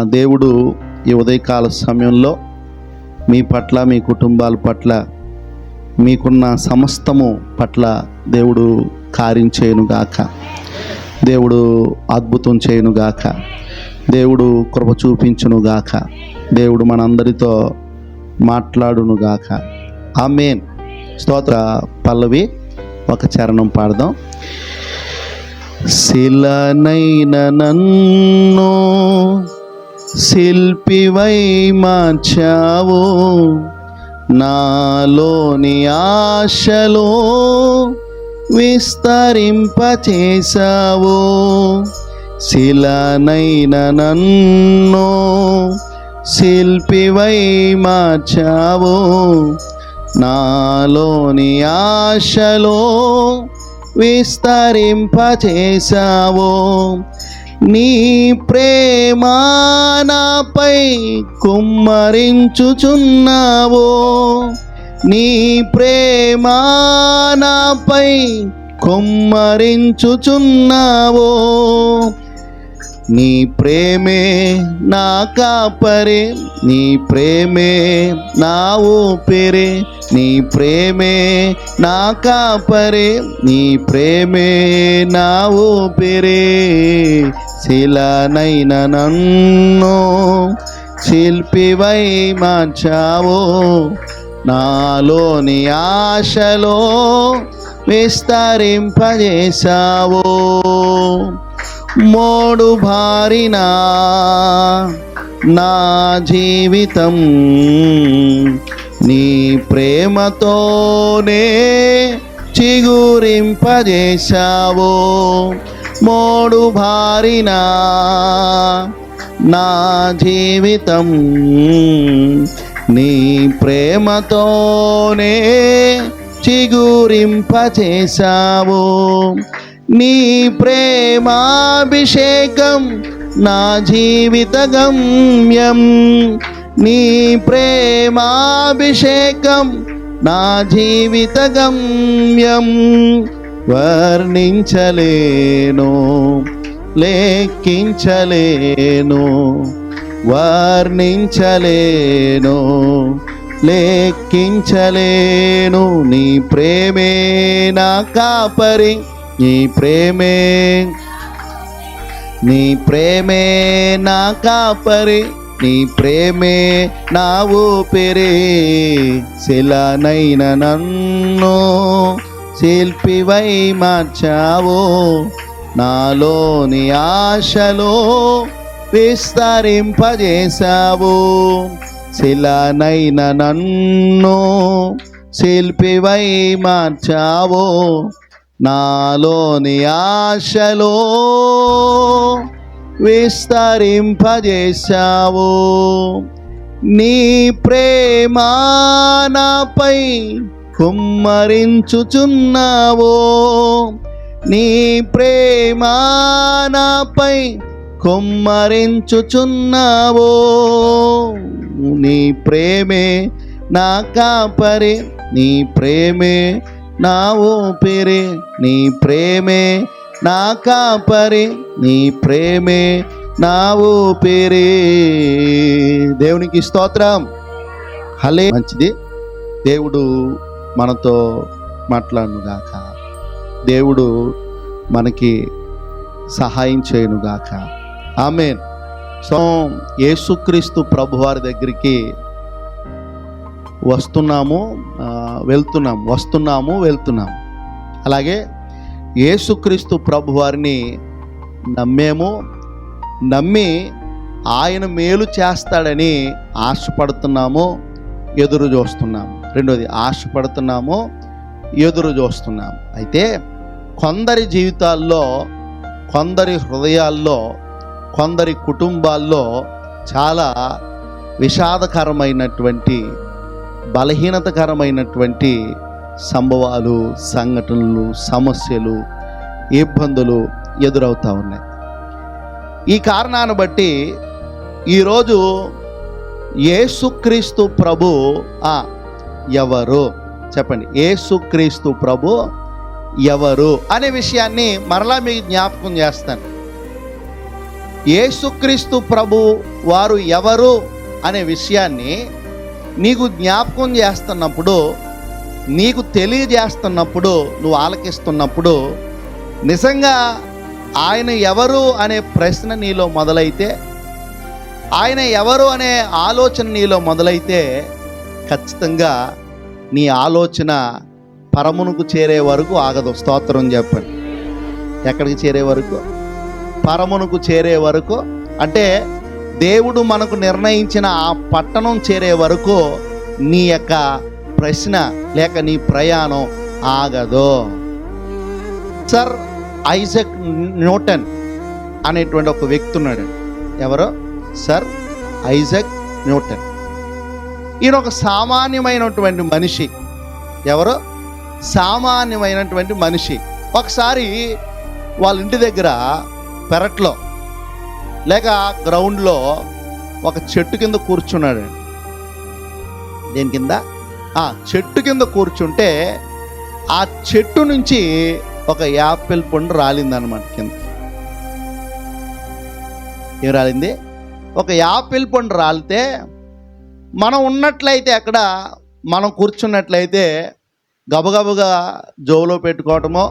దేవుడు ఈ ఉదయకాల సమయంలో మీ పట్ల, మీ కుటుంబాల పట్ల, మీకున్న సమస్తము పట్ల దేవుడు కార్యం చేయునుగాక. దేవుడు అద్భుతం చేయునుగాక. దేవుడు కృప చూపించునుగాక. దేవుడు మనందరితో మాట్లాడునుగాక. ఆమేన్. స్తోత్ర. పల్లవి ఒక చరణం పాడదాం. శిలనైన నన్ను శిల్పివై మార్చావు, నాలోని ఆశలో విస్తరింపచేశావు. శిలనైన నన్ను శిల్పివై మార్చావు, నాలోని ఆశలో విస్తరింపచేశావు. నీ ప్రేమ నాపై కుమ్మరించుచున్నావు, నీ ప్రేమ నాపై కుమ్మరించుచున్నావు. నీ ప్రేమే నా కాపరి, నీ ప్రేమే నా ఊపిరి, నీ ప్రేమే నా కాపరి, నీ ప్రేమే నా ఊపిరి. శిలనైన నన్ను శిల్పివై మార్చావు, నాలోని ఆశలో విస్తరింపజేశావు. మోడు బారిన నా జీవితం నీ ప్రేమతోనే చిగురింపజేశావు. మోడు బారిన నా జీవితం నీ ప్రేమతోనే చిగురింపచేశావు. నీ ప్రేమాభిషేకం నా జీవిత గమ్యం, నీ ప్రేమాభిషేకం నా జీవిత గమ్యం. వర్ణించలేను, లెక్కించలేను, వర్ణించలేను, లెక్కించలేను. నీ ప్రేమే నా కాపరి, నీ ప్రేమే, నీ ప్రేమే నా కాపరి, నీ ప్రేమే నా ఊపిరి. శిలనైన నన్ను శిల్పివై మార్చావు, నాలోని ఆశలో విస్తరింపజేశావు. శిలనైన నన్ను శిల్పివై మార్చావు, నాలోని ఆశలో విస్తరింపజేశావు. నీ ప్రేమ నాపై కుమ్మరించుచున్నావు, నీ ప్రేమ నాపై కుమ్మరించుచున్నావు. నీ ప్రేమే నా కాపరి, నీ ప్రేమే నా ఊపిరి, నీ ప్రేమే నా కాపరి, నీ ప్రేమే నా ఊపిరి. దేవునికి స్తోత్రం. హల్లే. మంచిది. దేవుడు మనతో మాట్లాడునుగాక. దేవుడు మనకి సహాయం చేయునుగాక. ఆమేన్. సో యేసుక్రీస్తు ప్రభువారి దగ్గరికి వెళ్తున్నాము. అలాగే యేసుక్రీస్తు ప్రభువారిని నమ్మి ఆయన మేలు చేస్తాడని ఆశపడుతున్నాము, ఎదురు చూస్తున్నాము. రెండోది, ఆశపడుతున్నాము, ఎదురు చూస్తున్నాము. అయితే కొందరి జీవితాల్లో, కొందరి హృదయాల్లో, కొందరి కుటుంబాల్లో చాలా విషాదకరమైనటువంటి, బలహీనతకరమైనటువంటి సంభవాలు, సంఘటనలు, సమస్యలు, ఇబ్బందులు ఎదురవుతూ ఉన్నాయి. ఈ కారణాన్ని బట్టి ఈరోజు యేసుక్రీస్తు ప్రభు ఎవరు చెప్పండి, యేసుక్రీస్తు ప్రభు ఎవరు అనే విషయాన్ని మరలా మీకు జ్ఞాపకం చేస్తాను. యేసుక్రీస్తు ప్రభు వారు ఎవరు అనే విషయాన్ని నీకు జ్ఞాపకం చేస్తున్నప్పుడు, నీకు తెలియజేస్తున్నప్పుడు, నువ్వు ఆలకిస్తున్నప్పుడు, నిజంగా ఆయన ఎవరు అనే ప్రశ్న నీలో మొదలైతే, ఆయన ఎవరు అనే ఆలోచన నీలో మొదలైతే, ఖచ్చితంగా నీ ఆలోచన పరమునకు చేరే వరకు ఆగదు. స్తోత్రం చెప్పండి. ఎక్కడికి చేరే వరకు? పరమునకు చేరే వరకు. అంటే దేవుడు మనకు నిర్ణయించిన ఆ పట్టణం చేరే వరకు నీ యొక్క ప్రశ్న లేక నీ ప్రయాణం ఆగదు. సర్ ఐజక్ న్యూటన్ అనేటువంటి ఒక వ్యక్తి ఉన్నాడు. ఎవరో? Sir Isaac Newton. ఈయన ఒక సామాన్యమైనటువంటి మనిషి. ఎవరో? సామాన్యమైనటువంటి మనిషి. ఒకసారి వాళ్ళ ఇంటి దగ్గర పెరట్లో లేక గ్రౌండ్లో ఒక చెట్టు కింద కూర్చున్నాడు. దేని కింద? చెట్టు కింద కూర్చుంటే ఆ చెట్టు నుంచి ఒక యాపిల్ పండు రాలిందనమాట కింద. ఏం రాలింది? ఒక యాపిల్ పండు రాలితే మనం ఉన్నట్లయితే, అక్కడ మనం కూర్చున్నట్లయితే గబగబగా జోబులో పెట్టుకోవటమో,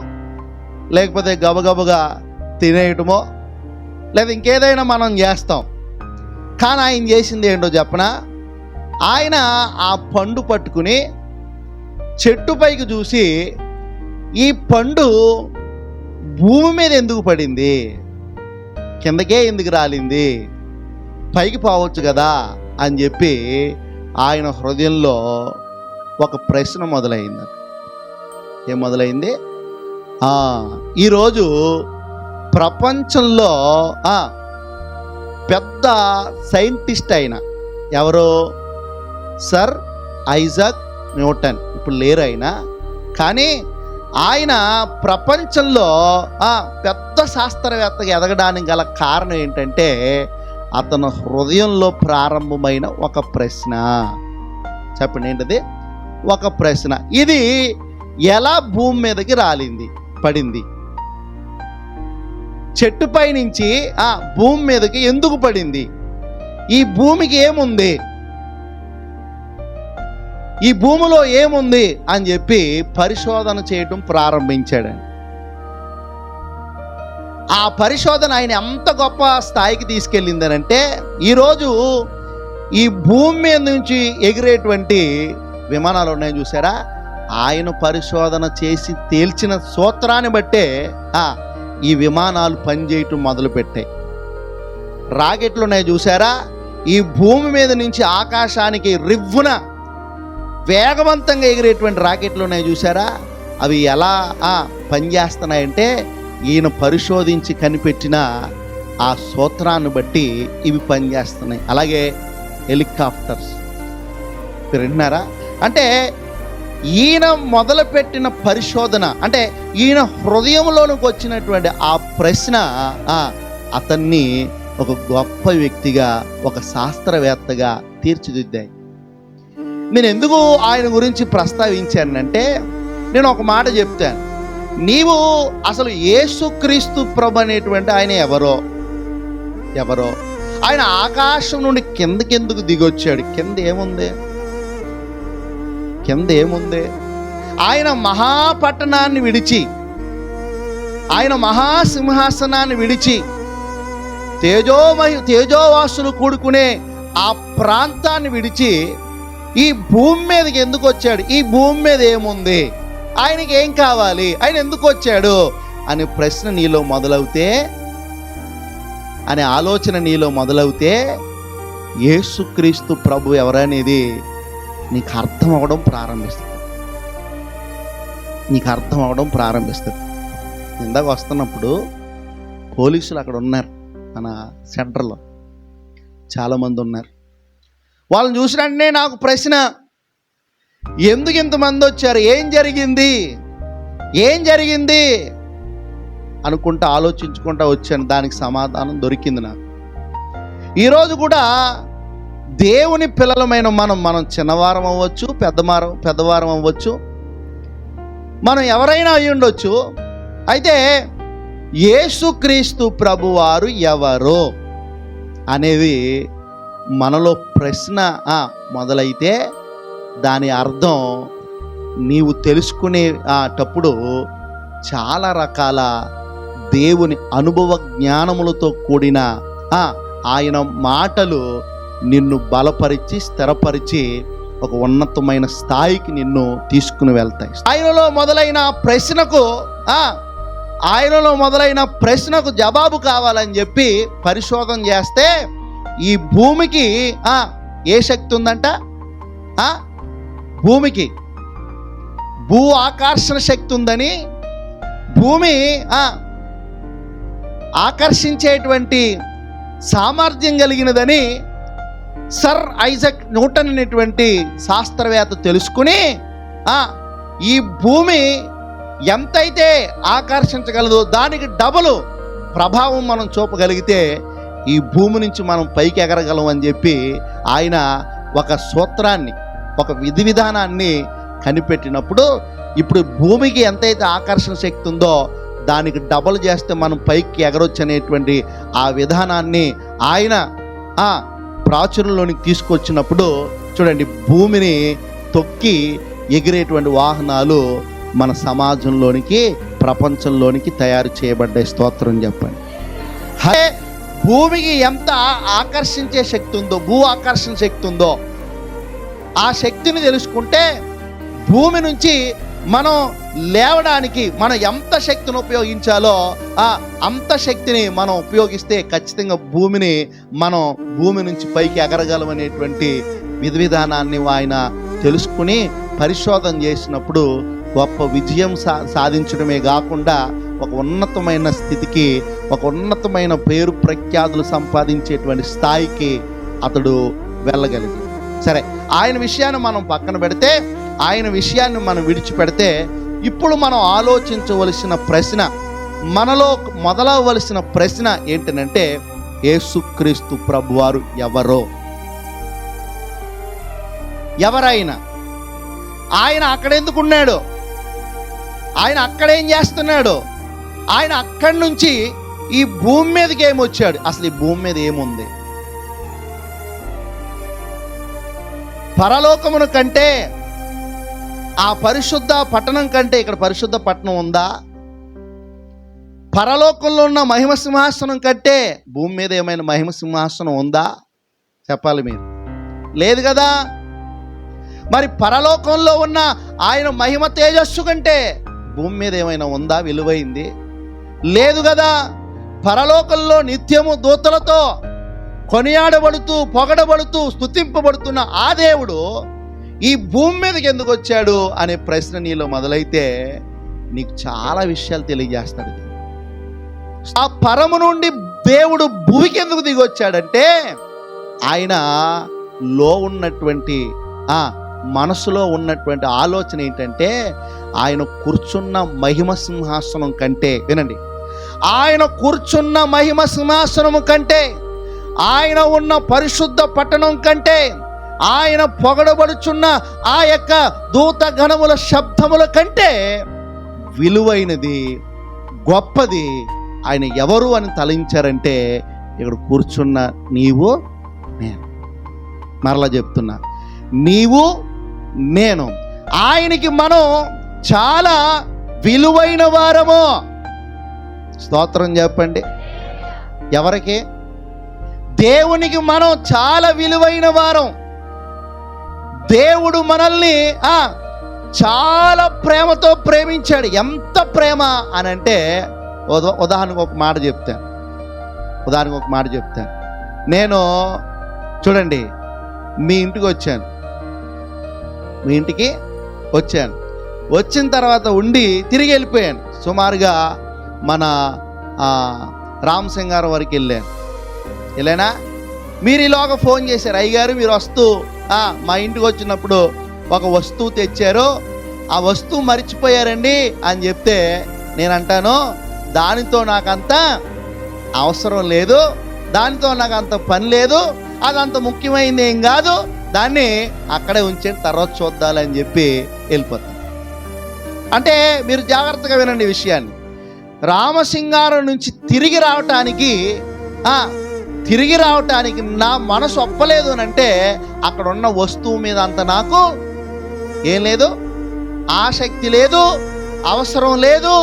లేకపోతే గబగబగా తినేయటమో, లేదా ఇంకేదైనా మనం చేస్తాం. కానీ ఆయన చేసింది ఏంటో చెప్పనా? ఆయన ఆ పండు పట్టుకుని చెట్టు పైకి చూసి, ఈ పండు భూమి మీద ఎందుకు పడింది, కిందకే ఎందుకు రాలింది, పైకి పోవచ్చు కదా అని చెప్పి ఆయన హృదయంలో ఒక ప్రశ్న మొదలైంది. ఏం మొదలైంది? ఈరోజు ప్రపంచంలో పెద్ద సైంటిస్ట్ అయిన ఎవరో? Sir Isaac Newton. ఇప్పుడు లేరు ఆయన. కానీ ఆయన ప్రపంచంలో పెద్ద శాస్త్రవేత్తగా ఎదగడానికి గల కారణం ఏంటంటే, అతను హృదయంలో ప్రారంభమైన ఒక ప్రశ్న. చెప్పండి, ఏంటది? ఒక ప్రశ్న. ఇది ఎలా భూమి మీదకి రాలింది, పడింది? చెట్టుపై నుంచి భూమి మీదకి ఎందుకు పడింది? ఈ భూమికి ఏముంది, ఈ భూమిలో ఏముంది అని చెప్పి పరిశోధన చేయటం ప్రారంభించాడండి. ఆ పరిశోధన ఆయన ఎంత గొప్ప స్థాయికి తీసుకెళ్ళిందనంటే, ఈరోజు ఈ భూమి మీద నుంచి ఎగిరేటువంటి విమానాలు ఉన్నాయి చూసారా, ఆయన పరిశోధన చేసి తేల్చిన సూత్రాన్ని బట్టే ఈ విమానాలు పనిచేయటం మొదలుపెట్టాయి. రాకెట్లు ఉన్నాయి చూసారా, ఈ భూమి మీద నుంచి ఆకాశానికి రివ్వున వేగవంతంగా ఎగిరేటువంటి రాకెట్లు ఉన్నాయి చూసారా, అవి ఎలా పనిచేస్తున్నాయంటే ఈయన పరిశోధించి కనిపెట్టిన ఆ సూత్రాన్ని బట్టి ఇవి పనిచేస్తున్నాయి. అలాగే హెలికాప్టర్స్ మీరు వింటున్నారా? అంటే ఈయన మొదలుపెట్టిన పరిశోధన, అంటే ఈయన హృదయంలోనికి వచ్చినటువంటి ఆ ప్రశ్న అతన్ని ఒక గొప్ప వ్యక్తిగా, ఒక శాస్త్రవేత్తగా తీర్చిదిద్దాయి. నేను ఎందుకు ఆయన గురించి ప్రస్తావించానంటే, నేను ఒక మాట చెప్తాను. నీవు అసలు యేసుక్రీస్తు ప్రభు అనేటువంటి ఆయన ఎవరో ఆయన ఆకాశం నుండి కిందకెందుకు దిగొచ్చాడు? కింద ఏముంది? ఆయన మహాపట్టణాన్ని విడిచి, ఆయన మహాసింహాసనాన్ని విడిచి, తేజోవాసులు కూడుకునే ఆ ప్రాంతాన్ని విడిచి ఈ భూమి మీదకి ఎందుకు వచ్చాడు? ఈ భూమి మీద ఏముంది? ఆయనకి ఏం కావాలి? ఆయన ఎందుకు వచ్చాడు అనే ప్రశ్న నీలో మొదలవుతే, అనే ఆలోచన నీలో మొదలవుతే, యేసుక్రీస్తు ప్రభు ఎవరనేది నీకు అర్థం అవ్వడం ప్రారంభిస్తుంది. ఇందాక వస్తున్నప్పుడు పోలీసులు అక్కడ ఉన్నారు, మన సెంటర్లో చాలామంది ఉన్నారు. వాళ్ళని చూసిన వెంటనే నాకు ప్రశ్న, ఎందుకు ఇంతమంది వచ్చారు, ఏం జరిగింది అనుకుంటా ఆలోచించుకుంటా వచ్చాను. దానికి సమాధానం దొరికింది నాకు. ఈరోజు కూడా దేవుని పిల్లలమైన మనం చిన్నవారం అవ్వచ్చు, పెద్దవారం అవ్వచ్చు, మనం ఎవరైనా అయి ఉండొచ్చు. అయితే యేసుక్రీస్తు ప్రభువారు ఎవరు అనేది మనలో ప్రశ్న మొదలైతే దాని అర్థం నీవు తెలుసుకునేటప్పుడు చాలా రకాల దేవుని అనుభవ జ్ఞానములతో కూడిన ఆయన మాటలు నిన్ను బలపరిచి స్థిరపరిచి ఒక ఉన్నతమైన స్థాయికి నిన్ను తీసుకుని వెళ్తాయి. ఆయనలో మొదలైన ప్రశ్నకు జవాబు కావాలని చెప్పి పరిశోధన చేస్తే ఈ భూమికి ఏ శక్తి ఉందంట? భూమికి భూ ఆకర్షణ శక్తి ఉందని, భూమి ఆకర్షించేటువంటి సామర్థ్యం కలిగినదని సర్ ఐజక్ న్యూటన్ అనేటువంటి శాస్త్రవేత్త తెలుసుకుని ఈ భూమి ఎంతైతే ఆకర్షించగలదో దానికి డబుల్ ప్రభావం మనం చూపగలిగితే ఈ భూమి నుంచి మనం పైకి ఎగరగలం అని చెప్పి ఆయన ఒక సూత్రాన్ని, ఒక విధి విధానాన్ని కనిపెట్టినప్పుడు ఇప్పుడు భూమికి ఎంతైతే ఆకర్షణ శక్తి ఉందో దానికి డబుల్ చేస్తే మనం పైకి ఎగరొచ్చు అనేటువంటి ఆ విధానాన్ని ఆయన ప్రాచుర్యంలోనికి తీసుకొచ్చినప్పుడు చూడండి, భూమిని తొక్కి ఎగిరేటువంటి వాహనాలు మన సమాజంలోనికి, ప్రపంచంలోనికి తయారు చేయబడ్డాయి. స్తోత్రం చెప్పండి. భూమికి ఎంత ఆకర్షించే శక్తి ఉందో, భూ ఆకర్షణ శక్తి ఉందో ఆ శక్తిని తెలుసుకుంటే భూమి నుంచి మనం లేవడానికి మనం ఎంత శక్తిని ఉపయోగించాలో అంత శక్తిని మనం ఉపయోగిస్తే ఖచ్చితంగా భూమి నుంచి పైకి ఎగరగలం అనేటువంటి విధి విధానాన్ని ఆయన తెలుసుకుని పరిశోధన చేసినప్పుడు గొప్ప విజయం సాధించడమే కాకుండా ఒక ఉన్నతమైన స్థితికి, ఒక ఉన్నతమైన పేరు ప్రఖ్యాతులు సంపాదించేటువంటి స్థాయికి అతడు వెళ్ళగలిగాడు. సరే, ఆయన విషయాన్ని మనం పక్కన పెడితే, ఆయన విషయాన్ని మనం విడిచిపెడితే ఇప్పుడు మనం ఆలోచించవలసిన ప్రశ్న, మనలో మొదలవలసిన ప్రశ్న ఏంటంటే యేసుక్రీస్తు ప్రభువారు ఎవరైనా ఆయన అక్కడెందుకున్నాడు? ఆయన అక్కడేం చేస్తున్నాడు? ఆయన అక్కడి నుంచి ఈ భూమి మీదకి ఏమొచ్చాడు? అసలు ఈ భూమి మీద ఏముంది? పరలోకమును కంటే, ఆ పరిశుద్ధ పట్టణం కంటే ఇక్కడ పరిశుద్ధ పట్టణం ఉందా? పరలోకంలో ఉన్న మహిమ సింహాసనం కంటే భూమి మీద ఏమైనా మహిమ సింహాసనం ఉందా? చెప్పాలి మీరు. లేదు కదా. మరి పరలోకంలో ఉన్న ఆయన మహిమ తేజస్సు కంటే భూమి మీద ఏమైనా ఉందా విలువైంది? లేదు కదా. పరలోకంలో నిత్యము దూతలతో కొనియాడబడుతూ, పొగడబడుతూ, స్తుతింపబడుతున్న ఆ దేవుడు ఈ భూమి మీదకి ఎందుకు వచ్చాడు అనే ప్రశ్న నీలో మొదలైతే నీకు చాలా విషయాలు తెలియజేస్తాడు. ఆ పరము నుండి దేవుడు భూమికి ఎందుకు దిగి వచ్చాడంటే ఆయనలో ఉన్నటువంటి మనసులో ఉన్నటువంటి ఆలోచన ఏంటంటే ఆయన కూర్చున్న మహిమ సింహాసనం కంటే, వినండి, ఆయన కూర్చున్న మహిమ సింహాసనము కంటే, ఆయన ఉన్న పరిశుద్ధ పట్టణం కంటే, ఆయన పొగడబడుచున్న ఆ యొక్క దూత గణముల శబ్దముల కంటే విలువైనది, గొప్పది ఆయన ఎవరు అని తలంచారంటే ఇక్కడ కూర్చున్న నీవు నేను. మరలా చెప్తున్నా, నీవు నేను, ఆయనకి మనం చాలా విలువైన వారము. స్తోత్రం చెప్పండి. ఎవరికి? దేవునికి మనం చాలా విలువైన వారం. దేవుడు మనల్ని చాలా ప్రేమతో ప్రేమించాడు. ఎంత ప్రేమ అని అంటే ఉదాహరణకు ఒక మాట చెప్తాను. నేను చూడండి, మీ ఇంటికి వచ్చాను. వచ్చిన తర్వాత ఉండి తిరిగి వెళ్ళిపోయాను. సుమారుగా మన రామసింగారం వరకు వెళ్ళానా? మీరు ఈలోగా ఫోన్ చేశారు, అయ్యగారు మీరు వస్తూ మా ఇంటికి వచ్చినప్పుడు ఒక వస్తువు తెచ్చారు, ఆ వస్తువు మర్చిపోయారండి అని చెప్తే నేను అంటాను, దానితో నాకంత అవసరం లేదు, దానితో నాకు అంత పని లేదు, అదంత ముఖ్యమైనది ఏం కాదు, దాన్ని అక్కడే ఉంచండి, తర్వాత చూద్దాలని చెప్పి వెళ్ళిపోతాను. అంటే మీరు జాగ్రత్తగా వినండి విషయాన్ని. రామసింగారం నుంచి తిరిగి రావటానికి తిరిగి రావటానికి నా మనసు ఒప్పలేదు అని అంటే అక్కడ ఉన్న వస్తువు మీద అంత నాకు ఏం లేదు, ఆసక్తి లేదు, అవసరం లేదు,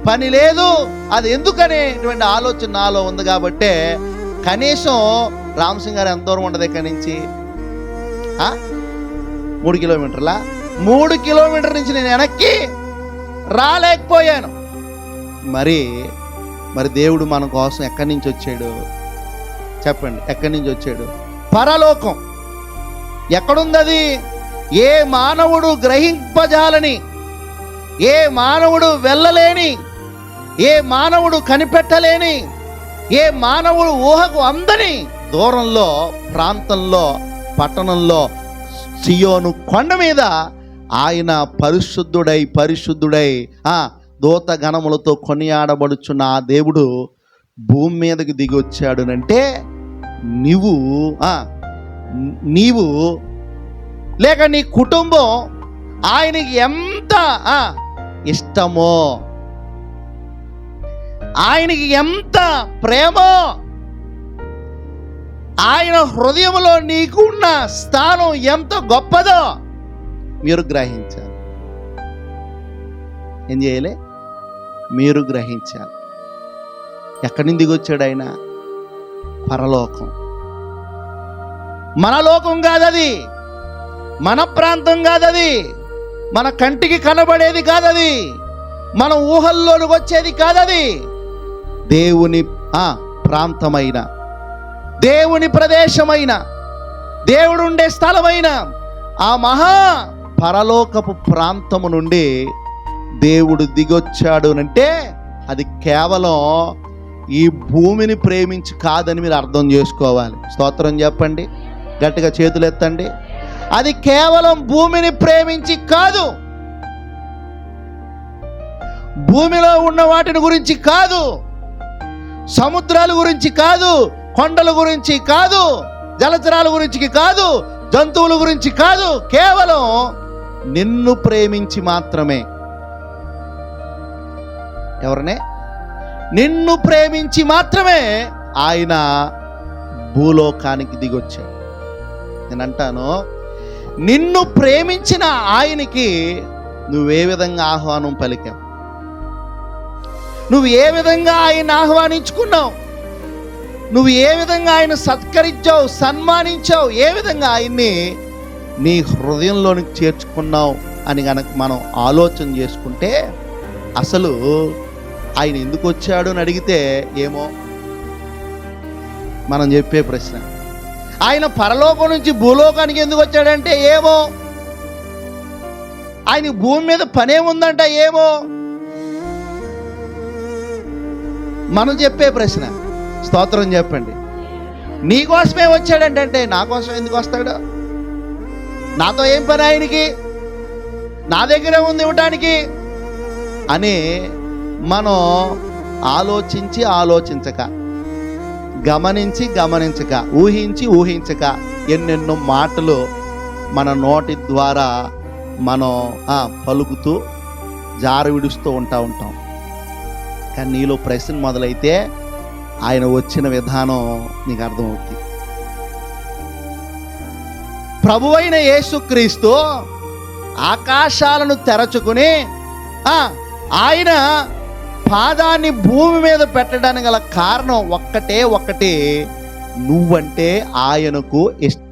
పని లేదు. అది ఎందుకనేటువంటి ఆలోచన నాలో ఉంది కాబట్టే కనీసం రామసింగ్ గారు ఎంత దూరం ఉండదు ఇక్కడి నుంచి? 3 కిలోమీటర్లా? 3 కిలోమీటర్ నుంచి నేను వెనక్కి రాలేకపోయాను. మరి దేవుడు మన కోసం ఎక్కడి నుంచి వచ్చాడు చెప్పండి? ఎక్కడి నుంచి వచ్చాడు? పరలోకం. ఎక్కడుంది అది? ఏ మానవుడు గ్రహింపజాలని, ఏ మానవుడు వెళ్ళలేని, ఏ మానవుడు కనిపెట్టలేని, ఏ మానవుడు ఊహకు అందని దూరంలో, ప్రాంతంలో, పట్టణంలో, సియోను కొండ మీద ఆయన పరిశుద్ధుడై దూత గణములతో కొనియాడబడుచున్న ఆ దేవుడు భూమి మీదకి దిగి వచ్చాడునంటే నీవు లేక నీ కుటుంబం ఆయనకి ఎంత ఇష్టమో, ఆయనకి ఎంత ప్రేమో, ఆయన హృదయంలో నీకున్న స్థానం ఎంత గొప్పదో మీరు గ్రహించాలి. ఏం చేయాలి? మీరు గ్రహించాలి. ఎక్కడి నుంచి దిగొచ్చాడు ఆయన? పరలోకం. మన లోకం కాదది, మన ప్రాంతం కాదది, మన కంటికి కనబడేది కాదది, మన ఊహల్లోనికి వచ్చేది కాదది. దేవుని ప్రాంతమైన, దేవుని ప్రదేశమైన, దేవుడు ఉండే స్థలమైన ఆ మహా పరలోకపు ప్రాంతము నుండి దేవుడు దిగొచ్చాడు అంటే అది కేవలం ఈ భూమిని ప్రేమించి కాదని మీరు అర్థం చేసుకోవాలి. స్తోత్రం చెప్పండి, గట్టిగా చేతులు ఎత్తండి. అది కేవలం భూమిని ప్రేమించి కాదు, భూమిలో ఉన్న వాటిని గురించి కాదు, సముద్రాల గురించి కాదు, కొండల గురించి కాదు, జలచరాల గురించి కాదు, జంతువుల గురించి కాదు, కేవలం నిన్ను ప్రేమించి మాత్రమే. ఎవరనే? నిన్ను ప్రేమించి మాత్రమే ఆయన భూలోకానికి దిగొచ్చాడు. నేను అంటాను, నిన్ను ప్రేమించిన ఆయనకి నువ్వే విధంగా ఆహ్వానం పలికావు, నువ్వు ఏ విధంగా ఆయన ఆహ్వానించుకున్నావు, నువ్వు ఏ విధంగా ఆయన సత్కరించావు, సన్మానించావు, ఏ విధంగా ఆయన్ని నీ హృదయంలోనికి చేర్చుకున్నావు అని కనుక మనం ఆలోచన చేసుకుంటే అసలు ఆయన ఎందుకు వచ్చాడు అని అడిగితే ఏమో మనం చెప్పే ప్రశ్న. ఆయన పరలోకం నుంచి భూలోకానికి ఎందుకు వచ్చాడంటే ఏమో. ఆయన భూమి మీద పనేముందంట ఏమో మనం చెప్పే ప్రశ్న. స్తోత్రం చెప్పండి. నీకోసమే వచ్చాడంటే నా కోసం ఎందుకు వస్తాడు? నాతో ఏం పని ఆయనకి? నా దగ్గరే ఉంది ఇవ్వటానికి అని మనం ఆలోచించక, గమనించక, ఊహించక ఎన్నెన్నో మాటలు మన నోటి ద్వారా మనం పలుకుతూ జారు విడుస్తూ ఉంటాం. కానీ నీలో ప్రశ్న మొదలైతే ఆయన వచ్చిన విధానం నీకు అర్థమవుతుంది. ప్రభువైన యేసుక్రీస్తు ఆకాశాలను తెరచుకుని ఆయన పాదాన్ని భూమి మీద పెట్టడానికి గల కారణం ఒక్కటే, నువ్వంటే ఆయనకు ఇష్టం.